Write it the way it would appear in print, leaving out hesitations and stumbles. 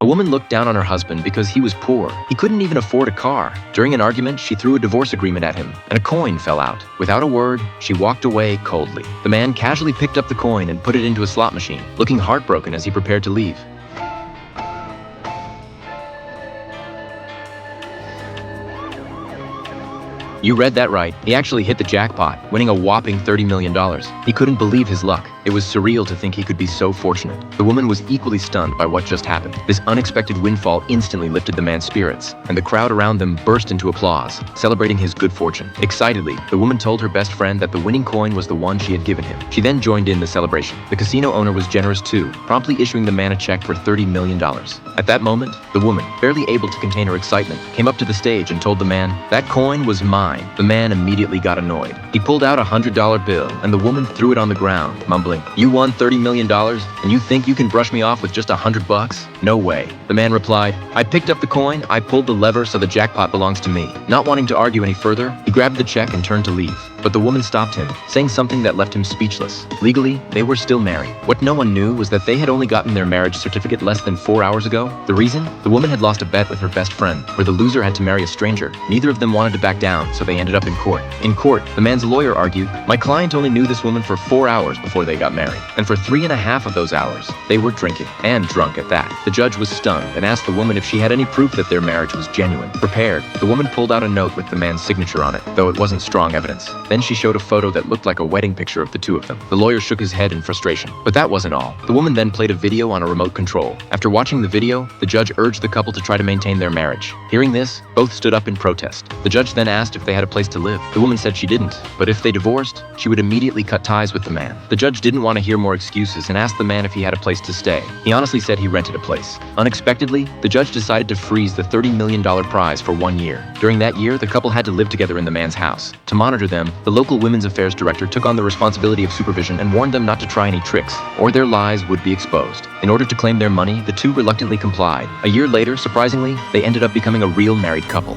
woman looked down on her husband because he was poor. He couldn't even afford a car. During an argument, she threw a divorce agreement at him, and a coin fell out. Without a word, she walked away coldly. The man casually picked up the coin and put it into a slot machine, looking heartbroken as he prepared to leave. You read that right. He actually hit the jackpot, winning a whopping $30 million. He couldn't believe his luck. It was surreal to think he could be so fortunate. The woman was equally stunned by what just happened. This unexpected windfall instantly lifted the man's spirits, and the crowd around them burst into applause, celebrating his good fortune. Excitedly, the woman told her best friend that the winning coin was the one she had given him. She then joined in the celebration. The casino owner was generous too, promptly issuing the man a check for $30 million. At that moment, the woman, barely able to contain her excitement, came up to the stage and told the man, "That coin was mine." The man immediately got annoyed. He pulled out a $100 bill, and the woman threw it on the ground, mumbling, "You won $30 million, and you think you can brush me off with just $100? No way." The man replied, "I picked up the coin, I pulled the lever, so the jackpot belongs to me." Not wanting to argue any further, he grabbed the check and turned to leave. But the woman stopped him, saying something that left him speechless. Legally, they were still married. What no one knew was that they had only gotten their marriage certificate less than 4 hours ago. The reason? The woman had lost a bet with her best friend, where the loser had to marry a stranger. Neither of them wanted to back down, so they ended up in court. In court, the man's lawyer argued, "My client only knew this woman for 4 hours before they got married, and for 3.5 of those hours, they were drinking, and drunk at that." The judge was stunned and asked the woman if she had any proof that their marriage was genuine. Prepared, the woman pulled out a note with the man's signature on it, though it wasn't strong evidence. Then she showed a photo that looked like a wedding picture of the two of them. The lawyer shook his head in frustration. But that wasn't all. The woman then played a video on a remote control. After watching the video, the judge urged the couple to try to maintain their marriage. Hearing this, both stood up in protest. The judge then asked if they had a place to live. The woman said she didn't, but if they divorced, she would immediately cut ties with the man. The judge didn't want to hear more excuses and asked the man if he had a place to stay. He honestly said he rented a place. Unexpectedly, the judge decided to freeze the $30 million prize for 1 year. During that year, the couple had to live together in the man's house. To monitor them, the local women's affairs director took on the responsibility of supervision and warned them not to try any tricks, or their lies would be exposed. In order to claim their money, the two reluctantly complied. A year later, surprisingly, they ended up becoming a real married couple.